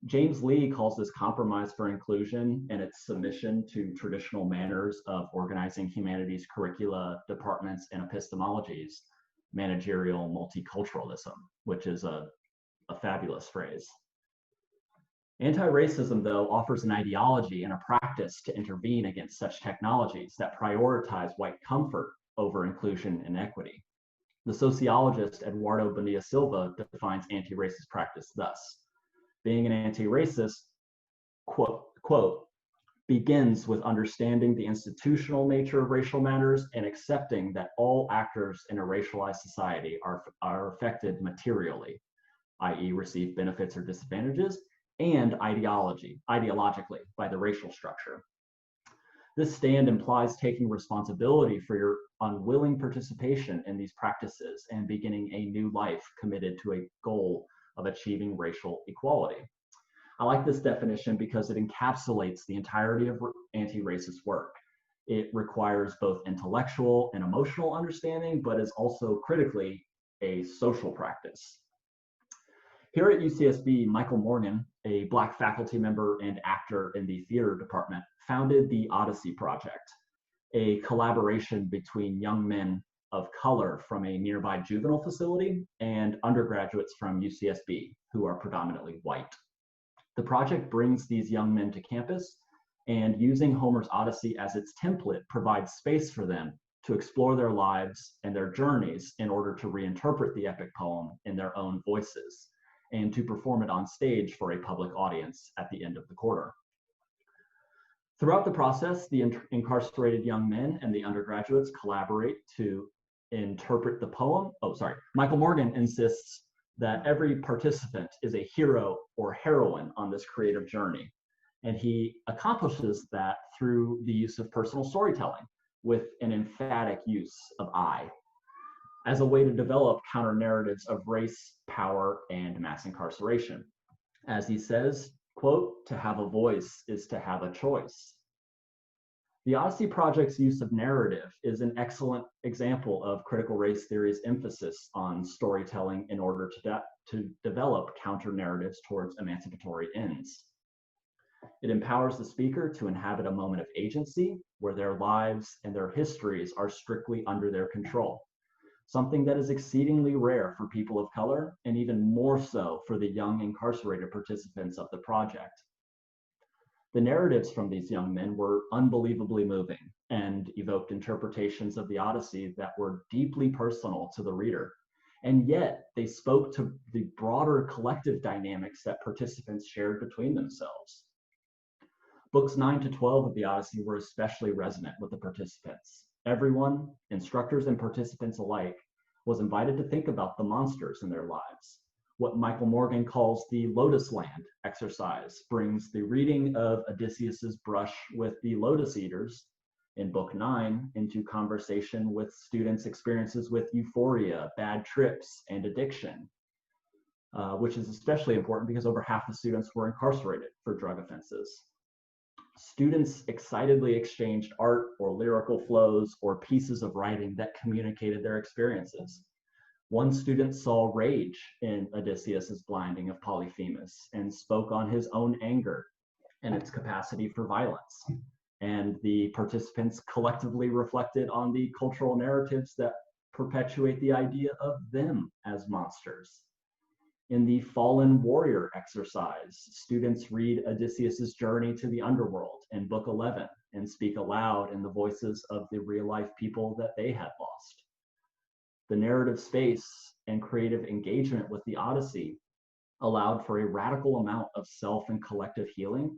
James Lee calls this compromise for inclusion and its submission to traditional manners of organizing humanities curricula, departments, and epistemologies, managerial multiculturalism, which is a fabulous phrase. Anti-racism, though, offers an ideology and a practice to intervene against such technologies that prioritize white comfort over inclusion and equity. The sociologist Eduardo Bonilla Silva defines anti-racist practice thus: being an anti-racist, quote, begins with understanding the institutional nature of racial matters and accepting that all actors in a racialized society are affected materially, i.e. receive benefits or disadvantages, and ideologically by the racial structure. This stand implies taking responsibility for your unwilling participation in these practices and beginning a new life committed to a goal of achieving racial equality. I like this definition because it encapsulates the entirety of anti-racist work. It requires both intellectual and emotional understanding, but is also critically a social practice. Here at UCSB, Michael Morgan, a Black faculty member and actor in the theater department, founded the Odyssey Project, a collaboration between young men of color from a nearby juvenile facility and undergraduates from UCSB, who are predominantly white. The project brings these young men to campus, and using Homer's Odyssey as its template provides space for them to explore their lives and their journeys in order to reinterpret the epic poem in their own voices, and to perform it on stage for a public audience at the end of the quarter. Throughout the process, the incarcerated young men and the undergraduates collaborate to interpret the poem. Michael Morgan insists that every participant is a hero or heroine on this creative journey. And he accomplishes that through the use of personal storytelling with an emphatic use of I, as a way to develop counter narratives of race, power, and mass incarceration. As he says, quote, "To have a voice is to have a choice." The Odyssey Project's use of narrative is an excellent example of critical race theory's emphasis on storytelling in order to develop counter narratives towards emancipatory ends. It empowers the speaker to inhabit a moment of agency where their lives and their histories are strictly under their control, something that is exceedingly rare for people of color and even more so for the young incarcerated participants of the project. The narratives from these young men were unbelievably moving and evoked interpretations of the Odyssey that were deeply personal to the reader. And yet they spoke to the broader collective dynamics that participants shared between themselves. Books 9 to 12 of the Odyssey were especially resonant with the participants. Everyone, instructors and participants alike, was invited to think about the monsters in their lives. What Michael Morgan calls the Lotus Land exercise brings the reading of Odysseus's brush with the lotus eaters in book 9 into conversation with students' experiences with euphoria, bad trips, and addiction, which is especially important because over half the students were incarcerated for drug offenses. Students excitedly exchanged art or lyrical flows or pieces of writing that communicated their experiences. One student saw rage in Odysseus's blinding of Polyphemus and spoke on his own anger and its capacity for violence. And the participants collectively reflected on the cultural narratives that perpetuate the idea of them as monsters. In the Fallen Warrior exercise, students read Odysseus's journey to the underworld in book 11 and speak aloud in the voices of the real-life people that they had lost. The narrative space and creative engagement with the Odyssey allowed for a radical amount of self and collective healing,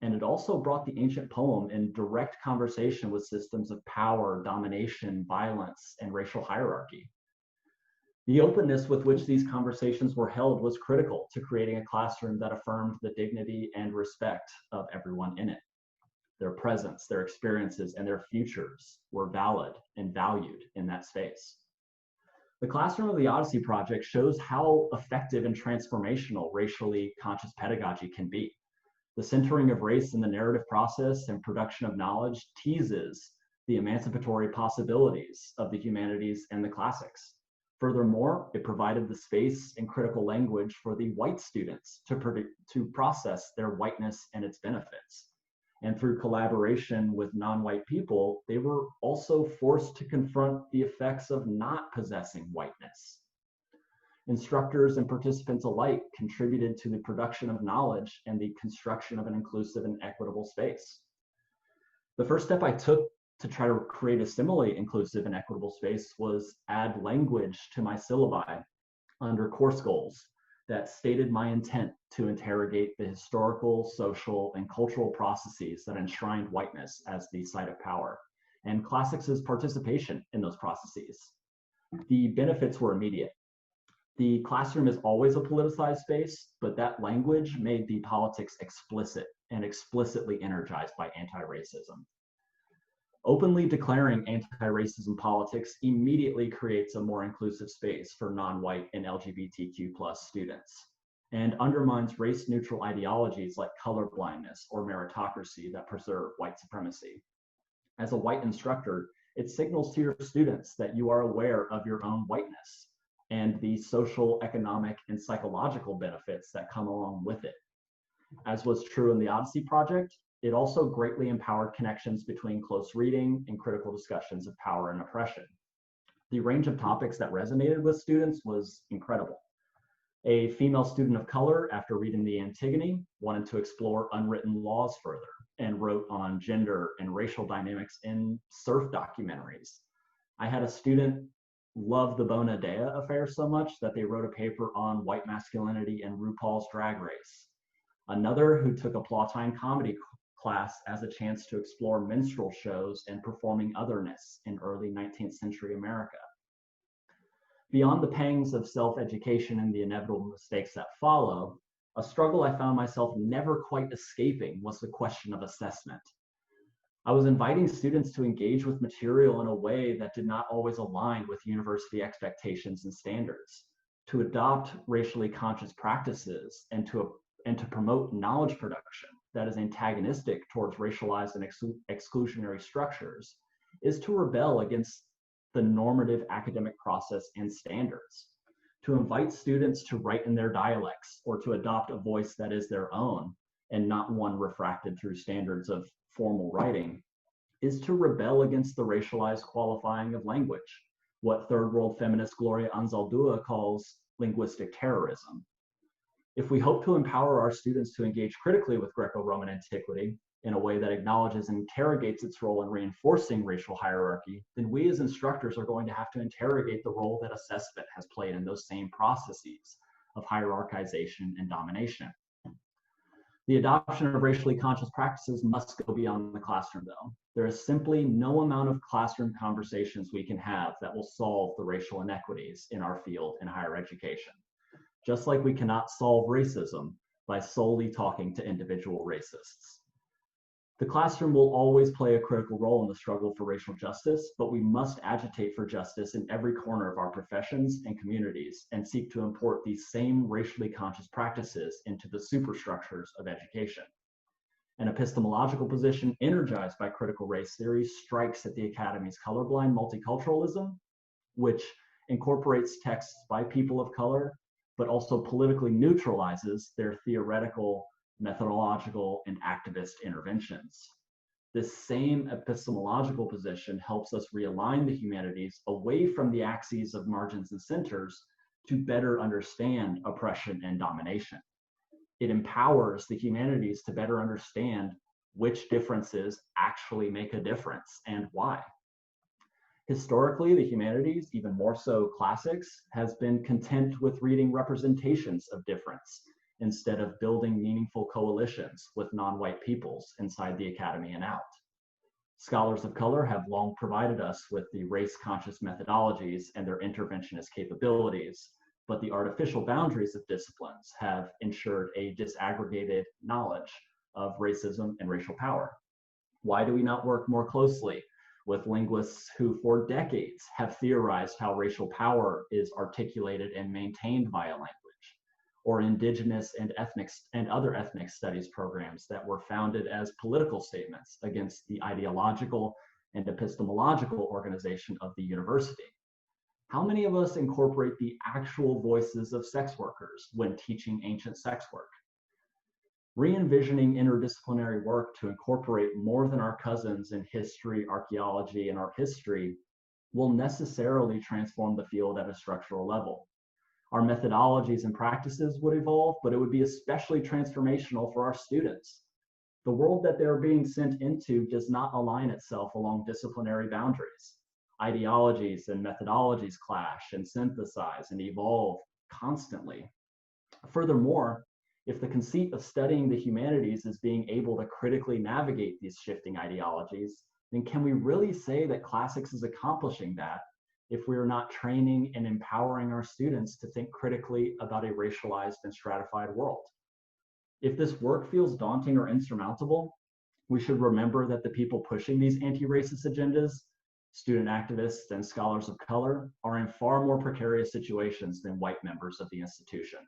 and it also brought the ancient poem in direct conversation with systems of power, domination, violence, and racial hierarchy. The openness with which these conversations were held was critical to creating a classroom that affirmed the dignity and respect of everyone in it. Their presence, their experiences, and their futures were valid and valued in that space. The Classroom of the Odyssey Project shows how effective and transformational racially conscious pedagogy can be. The centering of race in the narrative process and production of knowledge teases the emancipatory possibilities of the humanities and the classics. Furthermore, it provided the space and critical language for the white students to process their whiteness and its benefits. And through collaboration with non-white people, they were also forced to confront the effects of not possessing whiteness. Instructors and participants alike contributed to the production of knowledge and the construction of an inclusive and equitable space. The first step I took to try to create a similarly inclusive and equitable space was add language to my syllabi under course goals that stated my intent to interrogate the historical, social, and cultural processes that enshrined whiteness as the site of power, and classics' participation in those processes. The benefits were immediate. The classroom is always a politicized space, but that language made the politics explicit and explicitly energized by anti-racism. Openly declaring anti-racism politics immediately creates a more inclusive space for non-white and LGBTQ+ students, and undermines race-neutral ideologies like colorblindness or meritocracy that preserve white supremacy. As a white instructor, it signals to your students that you are aware of your own whiteness and the social, economic, and psychological benefits that come along with it. As was true in the Odyssey Project, it also greatly empowered connections between close reading and critical discussions of power and oppression. The range of topics that resonated with students was incredible. A female student of color, after reading the Antigone, wanted to explore unwritten laws further and wrote on gender and racial dynamics in surf documentaries. I had a student love the Bonadea affair so much that they wrote a paper on white masculinity and RuPaul's Drag Race. Another who took a Plautine comedy class as a chance to explore minstrel shows and performing otherness in early 19th century America. Beyond the pangs of self-education and the inevitable mistakes that follow, a struggle I found myself never quite escaping was the question of assessment. I was inviting students to engage with material in a way that did not always align with university expectations and standards, to adopt racially conscious practices, and to promote knowledge production that is antagonistic towards racialized and exclusionary structures, is to rebel against the normative academic process and standards. To invite students to write in their dialects or to adopt a voice that is their own and not one refracted through standards of formal writing is to rebel against the racialized qualifying of language, what third world feminist Gloria Anzaldúa calls linguistic terrorism. If we hope to empower our students to engage critically with Greco-Roman antiquity in a way that acknowledges and interrogates its role in reinforcing racial hierarchy, then we as instructors are going to have to interrogate the role that assessment has played in those same processes of hierarchization and domination. The adoption of racially conscious practices must go beyond the classroom, though. There is simply no amount of classroom conversations we can have that will solve the racial inequities in our field in higher education. Just like we cannot solve racism by solely talking to individual racists. The classroom will always play a critical role in the struggle for racial justice, but we must agitate for justice in every corner of our professions and communities and seek to import these same racially conscious practices into the superstructures of education. An epistemological position energized by critical race theory strikes at the Academy's colorblind multiculturalism, which incorporates texts by people of color, but also politically neutralizes their theoretical, methodological, and activist interventions. This same epistemological position helps us realign the humanities away from the axes of margins and centers to better understand oppression and domination. It empowers the humanities to better understand which differences actually make a difference and why. Historically, the humanities, even more so classics, has been content with reading representations of difference instead of building meaningful coalitions with non-white peoples inside the academy and out. Scholars of color have long provided us with the race-conscious methodologies and their interventionist capabilities, but the artificial boundaries of disciplines have ensured a disaggregated knowledge of racism and racial power. Why do we not work more closely with linguists who for decades have theorized how racial power is articulated and maintained via language, or indigenous and other ethnic studies programs that were founded as political statements against the ideological and epistemological organization of the university? How many of us incorporate the actual voices of sex workers when teaching ancient sex work? Re-envisioning interdisciplinary work to incorporate more than our cousins in history, archaeology, and art history will necessarily transform the field at a structural level. Our methodologies and practices would evolve, but it would be especially transformational for our students. The world that they're being sent into does not align itself along disciplinary boundaries. Ideologies and methodologies clash and synthesize and evolve constantly. Furthermore, if the conceit of studying the humanities is being able to critically navigate these shifting ideologies, then can we really say that classics is accomplishing that if we are not training and empowering our students to think critically about a racialized and stratified world? If this work feels daunting or insurmountable, we should remember that the people pushing these anti-racist agendas, student activists and scholars of color, are in far more precarious situations than white members of the institution.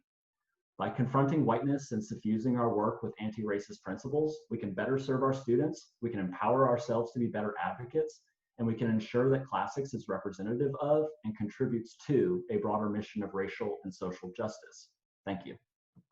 By confronting whiteness and suffusing our work with anti-racist principles, we can better serve our students, we can empower ourselves to be better advocates, and we can ensure that classics is representative of and contributes to a broader mission of racial and social justice. Thank you.